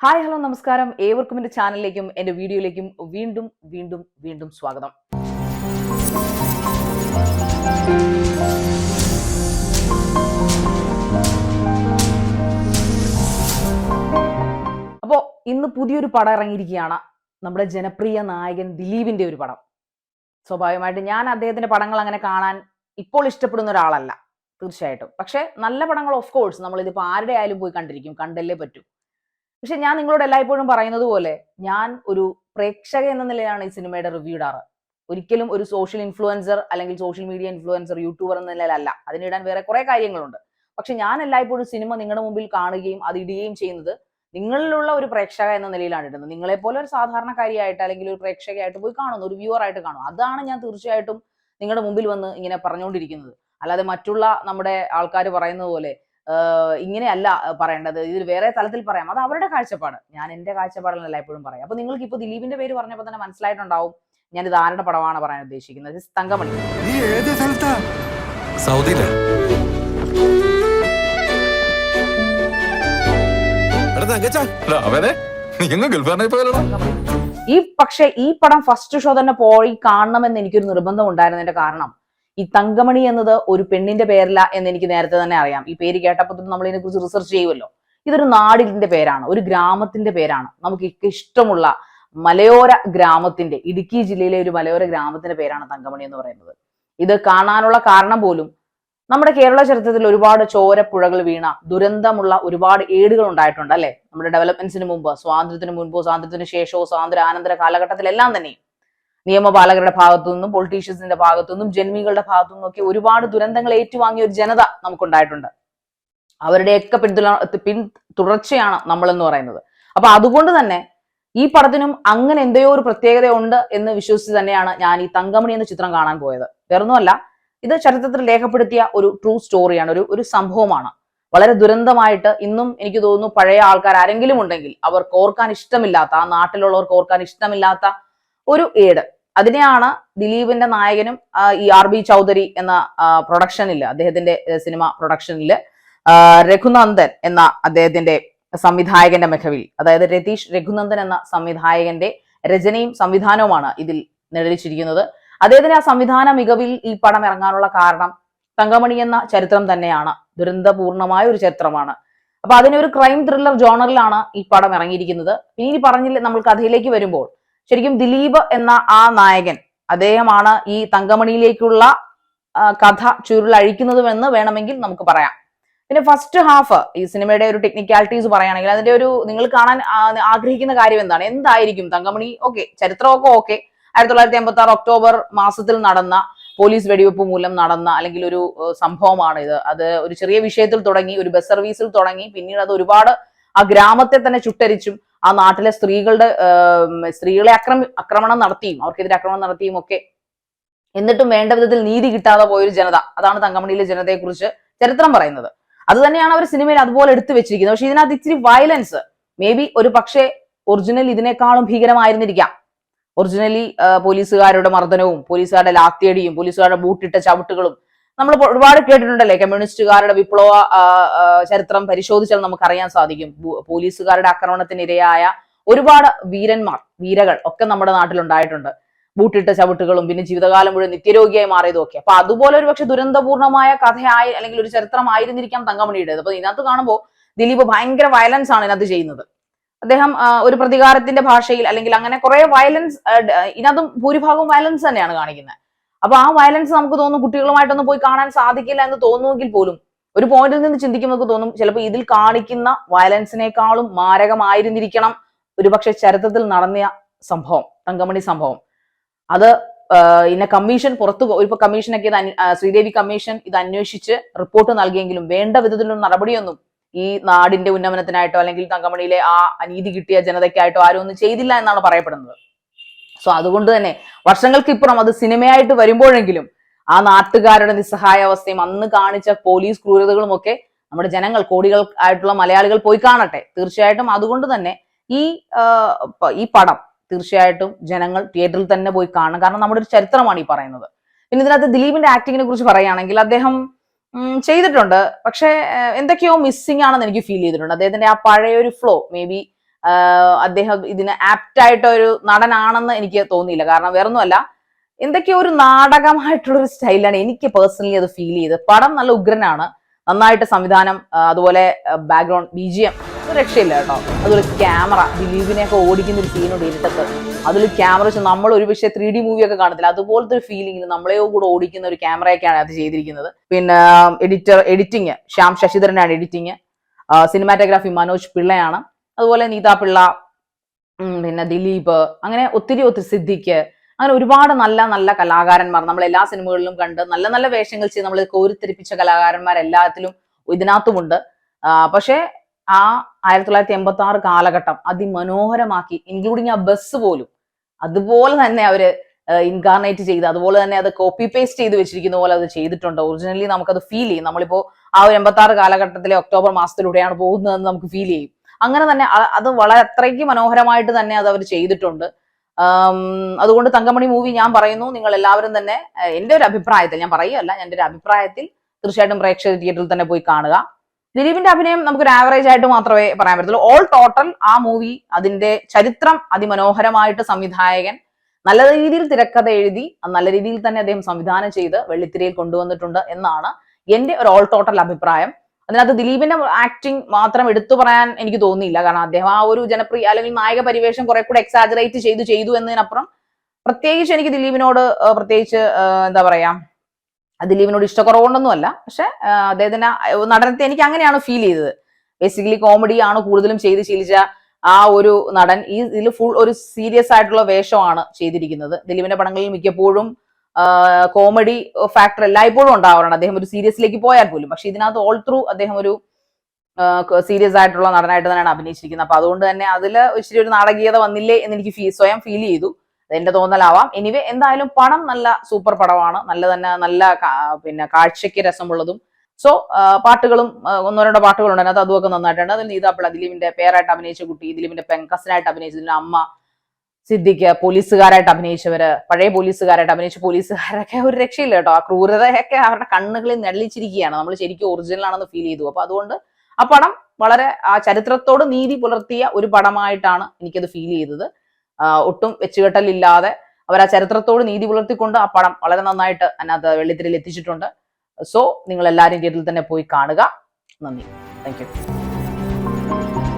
Hi hello നമസ്കാരം. ഏവർക്കും എൻ്റെ ചാനലിലേക്കും എൻ്റെ വീഡിയോയിലേക്കും വീണ്ടും വീണ്ടും വീണ്ടും സ്വാഗതം. അപ്പോൾ ഇന്ന് പുതിയൊരു പടം ഇറങ്ങിയിരിക്കുകയാണ്. നമ്മുടെ ജനപ്രിയ നായകൻ ദിലീപിന്റെ ഒരു പടം. സ്വാഭാവികമായിട്ട് ഞാൻ അദ്ദേഹത്തിന്റെ പടങ്ങൾ അങ്ങനെ കാണാൻ ഇപ്പോൾ ഇഷ്ടപ്പെടുന്ന ഒരാളല്ല, തീർച്ചയായിട്ടും. പക്ഷെ നല്ല പടങ്ങൾ ഓഫ് കോഴ്സ് നമ്മളിതിപ്പോൾ ആരുടെ ആയാലും പോയി കണ്ടിരിക്കും, കണ്ടല്ലേ പറ്റൂ. പക്ഷെ ഞാൻ നിങ്ങളോട് എല്ലായ്പ്പോഴും പറയുന്നത് പോലെ ഞാൻ ഒരു പ്രേക്ഷക എന്ന നിലയിലാണ് ഈ സിനിമയുടെ റിവ്യൂ ഇടാറ്. ഒരിക്കലും ഒരു സോഷ്യൽ ഇൻഫ്ലുവൻസർ അല്ലെങ്കിൽ സോഷ്യൽ മീഡിയ ഇൻഫ്ലുവൻസർ യൂട്യൂബർ എന്ന നിലയിലല്ല. അതിനിടാൻ വേറെ കുറെ കാര്യങ്ങളുണ്ട്. പക്ഷെ ഞാൻ എല്ലായ്പ്പോഴും സിനിമ നിങ്ങളുടെ മുമ്പിൽ കാണുകയും അത് ഇടുകയും ചെയ്യുന്നത് നിങ്ങളിലുള്ള ഒരു പ്രേക്ഷക എന്ന നിലയിലാണ് ഇടുന്നത്. നിങ്ങളെപ്പോലെ ഒരു സാധാരണക്കാരിയായിട്ട് അല്ലെങ്കിൽ ഒരു പ്രേക്ഷകയായിട്ട് പോയി കാണുന്നു, ഒരു വ്യൂവർ ആയിട്ട് കാണും. അതാണ് ഞാൻ തീർച്ചയായിട്ടും നിങ്ങളുടെ മുമ്പിൽ വന്ന് ഇങ്ങനെ പറഞ്ഞുകൊണ്ടിരിക്കുന്നത്. അല്ലാതെ മറ്റുള്ള നമ്മുടെ ആൾക്കാർ പറയുന്നത് പോലെ ഇങ്ങനെയല്ല പറയേണ്ടത്, ഇതിൽ വേറെ തലത്തിൽ പറയാം. അത് അവരുടെ കാഴ്ചപ്പാട്. ഞാൻ എന്റെ കാഴ്ചപ്പാടിലല്ല എപ്പോഴും പറയാം. അപ്പൊ നിങ്ങൾക്ക് ഇപ്പൊ ദിലീപിന്റെ പേര് പറഞ്ഞപ്പോൾ തന്നെ മനസ്സിലായിട്ടുണ്ടാവും ഞാൻ ഇത് ആരുടെ പടമാണ് പറയാൻ ഉദ്ദേശിക്കുന്നത്. തങ്കമണി. പക്ഷെ ഈ പടം ഫസ്റ്റ് ഷോ തന്നെ പോയി കാണണമെന്ന് എനിക്കൊരു നിർബന്ധം ഉണ്ടായിരുന്നതിന്റെ കാരണം ഈ തങ്കമണി എന്നത് ഒരു പെണ്ണിന്റെ പേരല്ല എന്ന് എനിക്ക് നേരത്തെ തന്നെ അറിയാം. ഈ പേര് കേട്ടപ്പോൾ നമ്മൾ ഇതിനെക്കുറിച്ച് റിസർച്ച് ചെയ്യുമല്ലോ. ഇതൊരു നാടിന്റെ പേരാണ്, ഒരു ഗ്രാമത്തിന്റെ പേരാണ്. നമുക്ക് ഇഷ്ടമുള്ള മലയോര ഗ്രാമത്തിന്റെ, ഇടുക്കി ജില്ലയിലെ ഒരു മലയോര ഗ്രാമത്തിന്റെ പേരാണ് തങ്കമണി എന്ന് പറയുന്നത്. ഇത് കാണാനുള്ള കാരണം പോലും നമ്മുടെ കേരള ചരിത്രത്തിൽ ഒരുപാട് ചോരപ്പുഴകൾ വീണ ദുരന്തമുള്ള ഒരുപാട് ഏടുകൾ ഉണ്ടായിട്ടുണ്ട് അല്ലെ. നമ്മുടെ ഡെവലപ്മെന്റ്സിന് മുമ്പ്, സ്വാതന്ത്ര്യത്തിന് മുൻപോ സ്വാതന്ത്ര്യത്തിന് ശേഷമോ സ്വാതന്ത്ര്യാനന്തര കാലഘട്ടത്തിലെല്ലാം തന്നെ നിയമപാലകരുടെ ഭാഗത്തു നിന്നും പൊളിറ്റീഷ്യൻസിന്റെ ഭാഗത്തു നിന്നും ജന്മികളുടെ ഭാഗത്തു നിന്നും ഒക്കെ ഒരുപാട് ദുരന്തങ്ങൾ ഏറ്റുവാങ്ങിയ ഒരു ജനത നമുക്കുണ്ടായിട്ടുണ്ട്. അവരുടെയൊക്കെ തുടർച്ചയാണ് നമ്മളെന്ന് പറയുന്നത്. അപ്പൊ അതുകൊണ്ട് തന്നെ ഈ പടത്തിനും അങ്ങനെ എന്തെയോ ഒരു പ്രത്യേകത ഉണ്ട് എന്ന് വിശ്വസിച്ച് തന്നെയാണ് ഞാൻ ഈ തങ്കമണി എന്ന ചിത്രം കാണാൻ പോയത്. വേറൊന്നുമല്ല, ഇത് ചരിത്രത്തിൽ രേഖപ്പെടുത്തിയ ഒരു ട്രൂ സ്റ്റോറിയാണ്, ഒരു സംഭവമാണ്. വളരെ ദുരന്തമായിട്ട് ഇന്നും എനിക്ക് തോന്നുന്നു പഴയ ആൾക്കാർ ആരെങ്കിലും ഉണ്ടെങ്കിൽ അവർക്ക് ഓർക്കാൻ ഇഷ്ടമില്ലാത്ത, ആ നാട്ടിലുള്ളവർക്ക് ഓർക്കാൻ ഇഷ്ടമില്ലാത്ത ഒരു ഏട്. അതിനെയാണ് ദിലീപിന്റെ നായകനും ഈ RB ചൗധരി എന്ന പ്രൊഡക്ഷനില്, അദ്ദേഹത്തിന്റെ സിനിമ പ്രൊഡക്ഷനില് രഘുനന്ദൻ എന്ന അദ്ദേഹത്തിന്റെ സംവിധായകന്റെ മികവിൽ, അതായത് രതീഷ് രഘുനന്ദൻ എന്ന സംവിധായകന്റെ രചനയും സംവിധാനവുമാണ് ഇതിൽ നിഴലിച്ചിരിക്കുന്നത്. അദ്ദേഹത്തിന്റെ ആ സംവിധാന മികവിൽ ഈ പടം ഇറങ്ങാനുള്ള കാരണം തങ്കമണി എന്ന ചരിത്രം തന്നെയാണ്. ദുരന്തപൂർണമായ ഒരു ചരിത്രമാണ്. അപ്പൊ അതിനൊരു ക്രൈം ത്രില്ലർ ജോണറിലാണ് ഈ പടം ഇറങ്ങിയിരിക്കുന്നത്. ഇനി പറഞ്ഞില്ല, നമ്മൾ കഥയിലേക്ക് വരുമ്പോൾ ശരിക്കും ദിലീപ് എന്ന ആ നായകൻ, അദ്ദേഹമാണ് ഈ തങ്കമണിയിലേക്കുള്ള കഥ ചുരുളഴിക്കുന്നതുമെന്ന് വേണമെങ്കിൽ നമുക്ക് പറയാം. പിന്നെ ഫസ്റ്റ് ഹാഫ് ഈ സിനിമയുടെ ഒരു ടെക്നിക്കാലിറ്റീസ് പറയുകയാണെങ്കിൽ അതിന്റെ ഒരു നിങ്ങൾ കാണാൻ ആഗ്രഹിക്കുന്ന കാര്യം എന്താണ്, എന്തായിരിക്കും തങ്കമണി? ഓക്കെ, ചരിത്രമൊക്കെ ഓക്കെ. 1986 ഒക്ടോബർ മാസത്തിൽ നടന്ന പോലീസ് വെടിവെപ്പ് മൂലം നടന്ന അല്ലെങ്കിൽ ഒരു സംഭവമാണ് ഇത്. അത് ഒരു ചെറിയ വിഷയത്തിൽ തുടങ്ങി, ഒരു ബസ് സർവീസിൽ തുടങ്ങി, പിന്നീട് അത് ഒരുപാട് ആ ഗ്രാമത്തെ തന്നെ ചുട്ടരിച്ചും ആ നാട്ടിലെ സ്ത്രീകളെ ആക്രമണം നടത്തിയും അവർക്കെതിരെ ആക്രമണം നടത്തിയും ഒക്കെ, എന്നിട്ടും വേണ്ട വിധത്തിൽ നീതി കിട്ടാതെ പോയൊരു ജനത. അതാണ് തങ്കമണിയിലെ ജനതയെ കുറിച്ച് ചരിത്രം പറയുന്നത്. അത് തന്നെയാണ് അവർ സിനിമയിൽ അതുപോലെ എടുത്തു വെച്ചിരിക്കുന്നത്. പക്ഷെ ഇതിനകത്ത് ഇച്ചിരി വയലൻസ് മേ ബി ഒരു പക്ഷേ ഒറിജിനൽ ഇതിനേക്കാളും ഭീകരമായിരുന്നിരിക്കാം. ഒറിജിനലി പോലീസുകാരുടെ മർദ്ദനവും പോലീസുകാരുടെ ലാത്തിയടിയും പോലീസുകാരുടെ ബൂട്ടിട്ട ചവിട്ടുകളും നമ്മൾ ഒരുപാട് കേട്ടിട്ടുണ്ടല്ലേ. കമ്മ്യൂണിസ്റ്റുകാരുടെ വിപ്ലവ ചരിത്രം പരിശോധിച്ചാൽ നമുക്കറിയാൻ സാധിക്കും. പോലീസുകാരുടെ ആക്രമണത്തിനിരയായ ഒരുപാട് വീരകൾ ഒക്കെ നമ്മുടെ നാട്ടിലുണ്ടായിട്ടുണ്ട്. ബൂട്ടിട്ട ചവിട്ടുകളും പിന്നെ ജീവിതകാലം മുഴുവൻ നിത്യരോഗിയായി മാറിയതും ഒക്കെ. അപ്പൊ അതുപോലെ ഒരു പക്ഷെ ദുരന്തപൂർണമായ കഥയായി അല്ലെങ്കിൽ ഒരു ചരിത്രമായിരുന്നിരിക്കാം തങ്കമണിയുടേത്. അപ്പൊ ഇതിനകത്ത് കാണുമ്പോൾ ദിലീപ് ഭയങ്കര വയലൻസ് ആണ് ഇതിനകത്ത് ചെയ്യുന്നത്. അദ്ദേഹം ഒരു പ്രതികാരത്തിന്റെ ഭാഷയിൽ അല്ലെങ്കിൽ അങ്ങനെ കുറെ വയലൻസ്, ഇതിനകത്തും ഭൂരിഭാഗവും വയലൻസ് തന്നെയാണ് കാണിക്കുന്നത്. അപ്പൊ ആ വയലൻസ് നമുക്ക് തോന്നും കുട്ടികളുമായിട്ടൊന്നും പോയി കാണാൻ സാധിക്കില്ല എന്ന് തോന്നുമെങ്കിൽ പോലും ഒരു പോയിന്റിൽ നിന്ന് ചിന്തിക്കുമ്പോൾ തോന്നും ചിലപ്പോൾ ഇതിൽ കാണിക്കുന്ന വയലൻസിനേക്കാളും മാരകമായിരുന്നിരിക്കണം ഒരുപക്ഷെ ചരിത്രത്തിൽ നടന്ന സംഭവം, തങ്കമണി സംഭവം. അത് ഇന്ന കമ്മീഷൻ ഇപ്പൊ കമ്മീഷനൊക്കെ ശ്രീദേവി കമ്മീഷൻ ഇത് അന്വേഷിച്ച് റിപ്പോർട്ട് നൽകിയെങ്കിലും വേണ്ട വിധത്തിലുള്ള നടപടിയൊന്നും ഈ നാടിന്റെ ഉന്നമനത്തിനായിട്ടോ അല്ലെങ്കിൽ തങ്കമണിയിലെ ആ അനീതി കിട്ടിയ ജനതയ്ക്കായിട്ടോ ആരും ഒന്നും ചെയ്തില്ല എന്നാണ് പറയപ്പെടുന്നത്. സോ അതുകൊണ്ട് തന്നെ വർഷങ്ങൾക്കിപ്പുറം അത് സിനിമയായിട്ട് വരുമ്പോഴെങ്കിലും ആ നാട്ടുകാരുടെ നിസ്സഹായാവസ്ഥയും അന്ന് കാണിച്ച പോലീസ് ക്രൂരതകളും ഒക്കെ നമ്മുടെ ജനങ്ങൾ, കോടികൾ ആയിട്ടുള്ള മലയാളികൾ പോയി കാണട്ടെ. തീർച്ചയായിട്ടും അതുകൊണ്ട് തന്നെ ഈ പടം തീർച്ചയായിട്ടും ജനങ്ങൾ തിയേറ്ററിൽ തന്നെ പോയി കാണണം. കാരണം നമ്മുടെ ഒരു ചരിത്രമാണ് ഈ പറയുന്നത്. പിന്നെ ഇതിനകത്ത് ദിലീപിന്റെ ആക്ടിങ്ങിനെ കുറിച്ച് പറയുകയാണെങ്കിൽ അദ്ദേഹം ചെയ്തിട്ടുണ്ട്. പക്ഷെ എന്തൊക്കെയോ മിസ്സിംഗ് ആണെന്ന് എനിക്ക് ഫീൽ ചെയ്തിട്ടുണ്ട്. അദ്ദേഹത്തിന്റെ ആ പഴയ ഒരു ഫ്ലോ മേ ബി അദ്ദേഹം ഇതിന് ആപ്റ്റ് ആയിട്ട് ഒരു നടനാണെന്ന് എനിക്ക് തോന്നിയില്ല. കാരണം വേറൊന്നുമല്ല, എന്തൊക്കെയോ ഒരു നാടകമായിട്ടുള്ള ഒരു സ്റ്റൈലാണ് എനിക്ക് പേഴ്സണലി അത് ഫീൽ ചെയ്തത്. പടം നല്ല ഉഗ്രനാണ്, നന്നായിട്ട് സംവിധാനം, അതുപോലെ ബാക്ക്ഗ്രൗണ്ട് BGM ഒരു രക്ഷയില്ല കേട്ടോ. അതുപോലെ ക്യാമറ, ദിലീപിനെയൊക്കെ ഓടിക്കുന്ന ഒരു സീനുണ്ട് ഇരുട്ടത്ത്, അതിൽ ക്യാമറ വെച്ച് നമ്മൾ ഒരു പക്ഷേ 3D മൂവി ഒക്കെ കാണത്തില്ല, അതുപോലത്തെ ഒരു ഫീലിംഗിൽ നമ്മളെയോ കൂടെ ഓടിക്കുന്ന ഒരു ക്യാമറയൊക്കെയാണ് അത് ചെയ്തിരിക്കുന്നത്. പിന്നെ എഡിറ്റിംഗ് ശ്യാം ശശിധരനാണ് എഡിറ്റിംഗ്. സിനിമാറ്റോഗ്രാഫി മനോജ് പിള്ളയാണ്. അതുപോലെ നീതാ പിള്ള, പിന്നെ ദിലീപ്, അങ്ങനെ ഒത്തിരി സിദ്ദിഖ്, അങ്ങനെ ഒരുപാട് നല്ല നല്ല കലാകാരന്മാർ നമ്മൾ എല്ലാ സിനിമകളിലും കണ്ട് നല്ല നല്ല വേഷങ്ങൾ ചെയ്ത് നമ്മൾ കോരിത്തിരിപ്പിച്ച കലാകാരന്മാർ എല്ലാത്തിലും ഇതിനകത്തുമുണ്ട്. പക്ഷേ ആ 1986 കാലഘട്ടം അതിമനോഹരമാക്കി, ഇൻക്ലൂഡിങ് ആ ബസ് പോലും അതുപോലെ തന്നെ അവര് ഇൻകാർണേറ്റ് ചെയ്ത്, അതുപോലെ തന്നെ അത് കോപ്പി പേസ്റ്റ് ചെയ്ത് വെച്ചിരിക്കുന്ന പോലെ അത് ചെയ്തിട്ടുണ്ട്. ഒറിജിനലി നമുക്കത് ഫീൽ ചെയ്യും. നമ്മളിപ്പോ ആ ഒരു 86 കാലഘട്ടത്തിലെ ഒക്ടോബർ മാസത്തിലൂടെയാണ് പോകുന്നതെന്ന് നമുക്ക് ഫീൽ ചെയ്യും. അങ്ങനെ തന്നെ അത് വളരെ അത്രയ്ക്ക് മനോഹരമായിട്ട് തന്നെ അത് അവർ ചെയ്തിട്ടുണ്ട്. അതുകൊണ്ട് തങ്കമണി മൂവി ഞാൻ പറയുന്നു, നിങ്ങൾ എല്ലാവരും തന്നെ എന്റെ ഒരു അഭിപ്രായത്തിൽ, ഞാൻ പറയുകയല്ല, എന്റെ ഒരു അഭിപ്രായത്തിൽ തീർച്ചയായിട്ടും പ്രേക്ഷക തിയേറ്ററിൽ തന്നെ പോയി കാണുക. ദിലീപിന്റെ അഭിനയം നമുക്കൊരു ആവറേജ് ആയിട്ട് മാത്രമേ പറയാൻ പറ്റത്തുള്ളൂ. ഓൾ ടോട്ടൽ ആ മൂവി, അതിന്റെ ചരിത്രം അതിമനോഹരമായിട്ട് സംവിധായകൻ നല്ല രീതിയിൽ തിരക്കഥ എഴുതി നല്ല രീതിയിൽ തന്നെ അദ്ദേഹം സംവിധാനം ചെയ്ത് വെള്ളിത്തിരയിൽ കൊണ്ടുവന്നിട്ടുണ്ട് എന്നാണ് എന്റെ ഒരു ഓൾ ടോട്ടൽ അഭിപ്രായം. അതിനകത്ത് ദിലീപിന്റെ ആക്ടിങ് മാത്രം എടുത്തു പറയാൻ എനിക്ക് തോന്നിയില്ല. കാരണം അദ്ദേഹം ആ ഒരു ജനപ്രിയ അല്ലെങ്കിൽ നായക പരിവേഷം കുറെ കൂടെ എക്സാജറേറ്റ് ചെയ്തു എന്നതിനപ്പുറം പ്രത്യേകിച്ച് എനിക്ക് ദിലീപിനോട് പ്രത്യേകിച്ച് എന്താ പറയാ, ദിലീപിനോട് ഇഷ്ടക്കുറവുകൊണ്ടൊന്നുമല്ല. പക്ഷെ അദ്ദേഹത്തിന്റെ നടനത്തെ എനിക്ക് അങ്ങനെയാണ് ഫീൽ ചെയ്തത്. ബേസിക്കലി കോമഡി ആണ് കൂടുതലും ചെയ്ത് ശീലിച്ച ആ ഒരു നടൻ ഇതിൽ ഫുൾ ഒരു സീരിയസ് ആയിട്ടുള്ള വേഷമാണ് ചെയ്തിരിക്കുന്നത്. ദിലീപിന്റെ പടങ്ങളിൽ മിക്കപ്പോഴും കോമഡി ഫാക്ടർ എല്ലായ്പ്പോഴും ഉണ്ടാവാറുണ്ട്, അദ്ദേഹം ഒരു സീരിയസിലേക്ക് പോയാൽ പോലും. പക്ഷെ ഇതിനകത്ത് ഓൾ ത്രൂ അദ്ദേഹം ഒരു സീരിയസ് ആയിട്ടുള്ള നടനായിട്ട് തന്നെയാണ് അഭിനയിച്ചിരിക്കുന്നത്. അപ്പൊ അതുകൊണ്ട് തന്നെ അതിൽ ഇച്ചിരി ഒരു നാടകീയത വന്നില്ലേ എന്ന് എനിക്ക് സ്വയം ഫീൽ ചെയ്തു. അതെന്റെ തോന്നലാവാം. എനിവേ എന്തായാലും പടം നല്ല സൂപ്പർ പടമാണ്, നല്ല പിന്നെ കാഴ്ചയ്ക്ക് രസമുള്ളതും. സോ പാട്ടുകളും ഒന്നോ രണ്ടോ പാട്ടുകളുണ്ട് അതിനകത്ത്, അതുമൊക്കെ നന്നായിട്ടുണ്ട്. അതിൽ നീതാപ്പിള്ള, ദിലീപിന്റെ പേരായിട്ട് അഭിനയിച്ച കുട്ടി, ദിലീപിന്റെ പെങ്കസിനായിട്ട് അഭിനയിച്ചതിന്റെ അമ്മ, സിദ്ദിഖ്, പോലീസുകാരായിട്ട് അഭിനയിച്ചവര്, പഴയ പോലീസുകാരായിട്ട് അഭിനയിച്ച പോലീസുകാരൊക്കെ ഒരു രക്ഷയില്ല കേട്ടോ. ആ ക്രൂരതയൊക്കെ അവരുടെ കണ്ണുകളിൽ നെള്ളിച്ചിരിക്കുകയാണ്, നമ്മൾ ശരിക്കും ഒറിജിനൽ ആണെന്ന് ഫീൽ ചെയ്തു. അപ്പൊ അതുകൊണ്ട് ആ പടം വളരെ ആ ചരിത്രത്തോട് നീതി പുലർത്തിയ ഒരു പടമായിട്ടാണ് എനിക്കത് ഫീൽ ചെയ്തത്. ഒട്ടും വെച്ചുകെട്ടലില്ലാതെ അവർ ആ ചരിത്രത്തോട് നീതി പുലർത്തിക്കൊണ്ട് ആ പടം വളരെ നന്നായിട്ട് അതിനകത്ത് വെള്ളിത്തിരയിൽ എത്തിച്ചിട്ടുണ്ട്. സോ നിങ്ങൾ എല്ലാവരും തിയേറ്ററിൽ തന്നെ പോയി കാണുക. നന്ദി. Thank you.